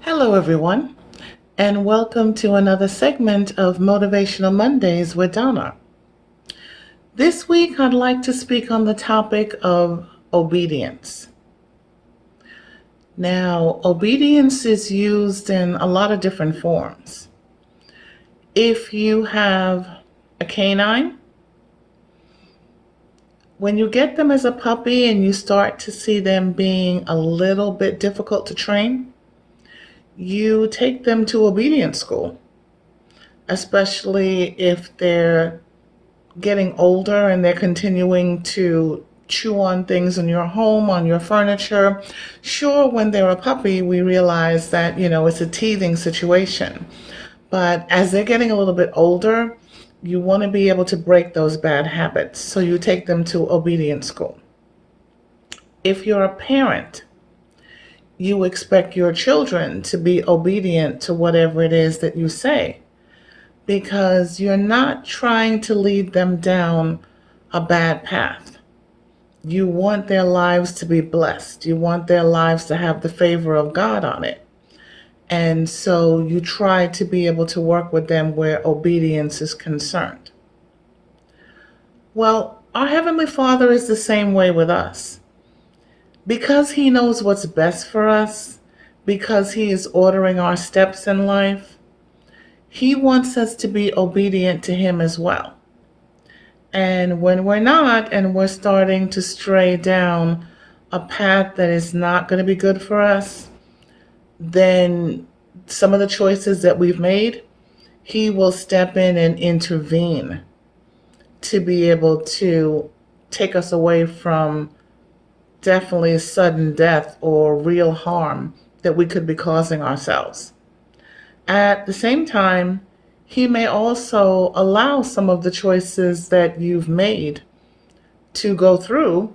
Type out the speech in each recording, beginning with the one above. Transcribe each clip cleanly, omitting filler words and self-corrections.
Hello, everyone, and welcome to another segment of Motivational Mondays with Donna. This week, I'd like to speak on the topic of obedience. Now, obedience is used in a lot of different forms. If you have a canine, when you get them as a puppy and you start to see them being a little bit difficult to train, you take them to obedience school, especially if they're getting older and they're continuing to chew on things in your home, on your furniture. Sure, when they're a puppy, we realize that, it's a teething situation. But as they're getting a little bit older, you want to be able to break those bad habits. So you take them to obedience school. If you're a parent, you expect your children to be obedient to whatever it is that you say, because you're not trying to lead them down a bad path. You want their lives to be blessed. You want their lives to have the favor of God on it. And so you try to be able to work with them where obedience is concerned. Well, our Heavenly Father is the same way with us. Because He knows what's best for us, because He is ordering our steps in life, He wants us to be obedient to Him as well. And when we're not, and we're starting to stray down a path that is not going to be good for us, then some of the choices that we've made, He will step in and intervene to be able to take us away from definitely sudden death or real harm that we could be causing ourselves. At the same time, He may also allow some of the choices that you've made to go through,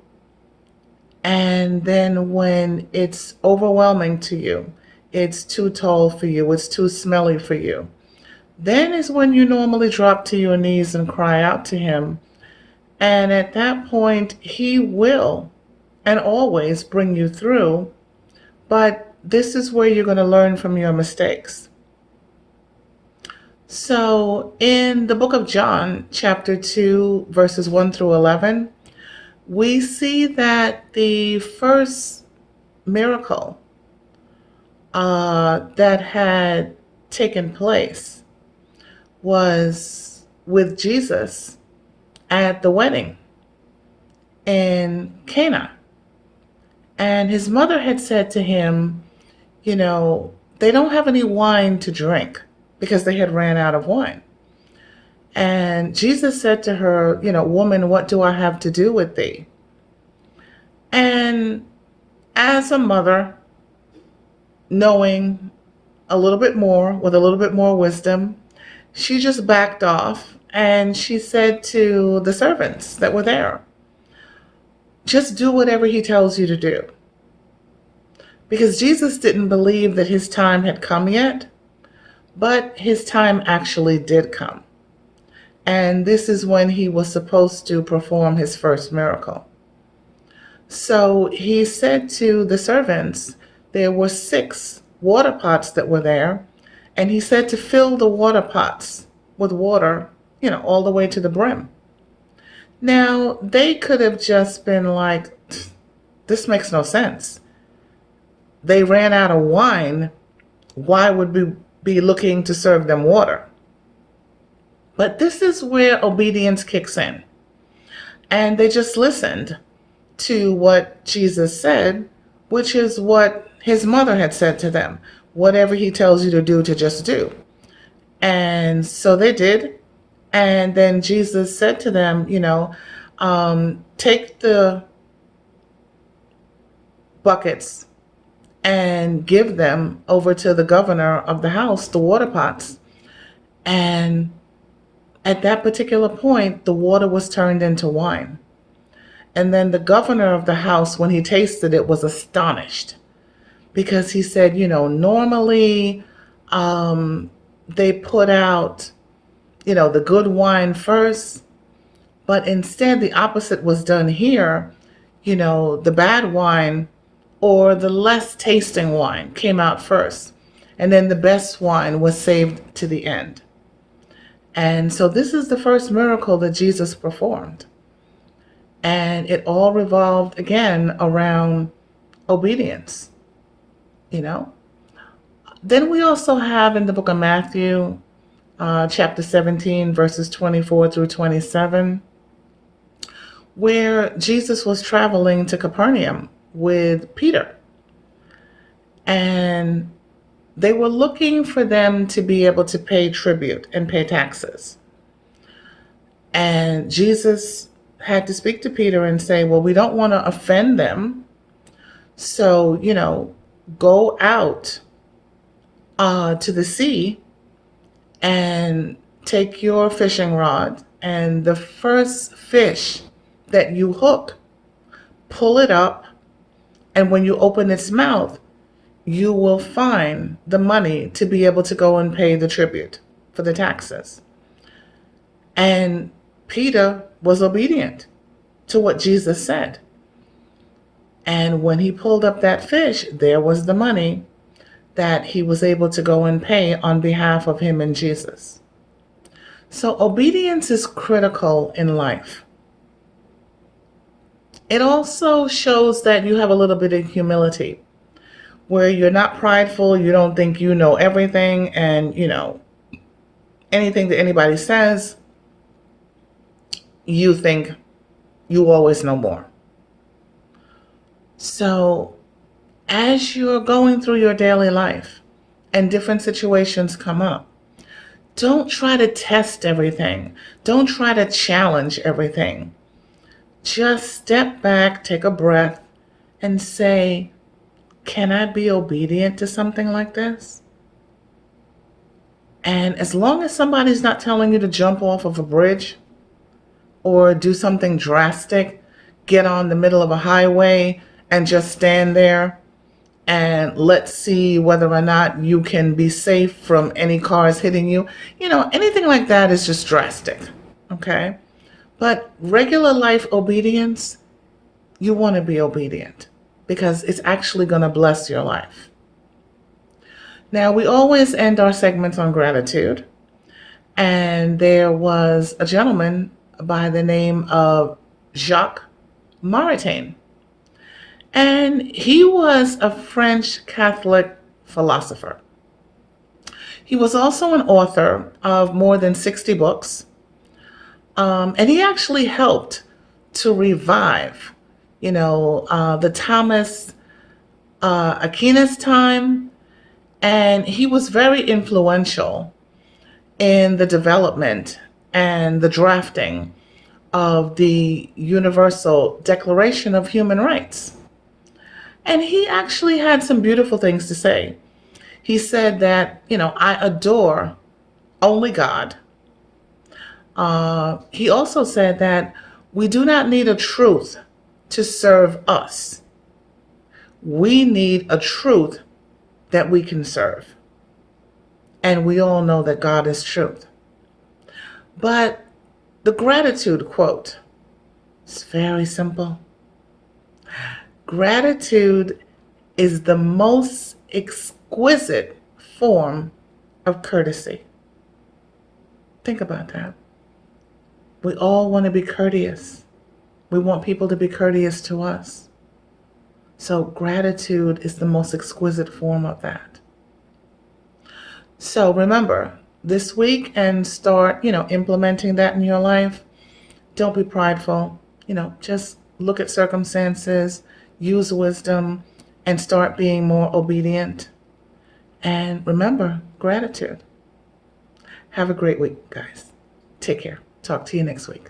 and then when it's overwhelming to you, it's too tall for you, it's too smelly for you, then is when you normally drop to your knees and cry out to Him. And at that point, He will and always bring you through. But this is where you're going to learn from your mistakes. So in the book of John, chapter 2, verses 1 through 11, we see that the first miracle that had taken place was with Jesus at the wedding in Cana. And His mother had said to Him, they don't have any wine to drink, because they had ran out of wine. And Jesus said to her, woman, what do I have to do with thee? And as a mother, knowing a little bit more, with a little bit more wisdom, she just backed off and she said to the servants that were there, just do whatever He tells you to do. Because Jesus didn't believe that His time had come yet, but His time actually did come. And this is when He was supposed to perform His first miracle. So He said to the servants, there were 6 water pots that were there, and He said to fill the water pots with water, all the way to the brim. Now, they could have just been like, this makes no sense. They ran out of wine. Why would we be looking to serve them water? But this is where obedience kicks in. And they just listened to what Jesus said, which is what His mother had said to them. Whatever He tells you to do, to just do. And so they did. And then Jesus said to them, take the buckets and give them over to the governor of the house, the water pots. And at that particular point, the water was turned into wine. And then the governor of the house, when he tasted it, was astonished, because he said, normally they put out, the good wine first, but instead the opposite was done here. The bad wine or the less tasting wine came out first, and then the best wine was saved to the end. And so this is the first miracle that Jesus performed. And it all revolved again around obedience, you know? Then we also have in the book of Matthew, chapter 17, verses 24 through 27, where Jesus was traveling to Capernaum with Peter. And they were looking for them to be able to pay tribute and pay taxes. And Jesus had to speak to Peter and say, well, we don't want to offend them. So, go out to the sea and take your fishing rod, and the first fish that you hook, pull it up, and when you open its mouth, you will find the money to be able to go and pay the tribute for the taxes. And Peter was obedient to what Jesus said. And when he pulled up that fish, there was the money that he was able to go and pay on behalf of him and Jesus. So obedience is critical in life. It also shows that you have a little bit of humility, where you're not prideful, you don't think you know everything, and anything that anybody says, you think you always know more. So as you're going through your daily life and different situations come up, don't try to test everything. Don't try to challenge everything. Just step back, take a breath, and say, can I be obedient to something like this? And as long as somebody's not telling you to jump off of a bridge or do something drastic, get on the middle of a highway and just stand there and let's see whether or not you can be safe from any cars hitting you. Anything like that is just drastic, okay? But regular life obedience, you want to be obedient because it's actually going to bless your life. Now, we always end our segments on gratitude. And there was a gentleman by the name of Jacques Maritain. And he was a French Catholic philosopher. He was also an author of more than 60 books. And he actually helped to revive, the Thomas Aquinas time. And he was very influential in the development and the drafting of the Universal Declaration of Human Rights. And he actually had some beautiful things to say. He said that, I adore only God. He also said that we do not need a truth to serve us. We need a truth that we can serve. And we all know that God is truth. But the gratitude quote is very simple. Gratitude is the most exquisite form of courtesy. Think about that. We all want to be courteous. We want people to be courteous to us. So gratitude is the most exquisite form of that. So remember, this week and start, implementing that in your life. Don't be prideful. Just look at circumstances, use wisdom, and start being more obedient. And remember, gratitude. Have a great week, guys. Take care. Talk to you next week.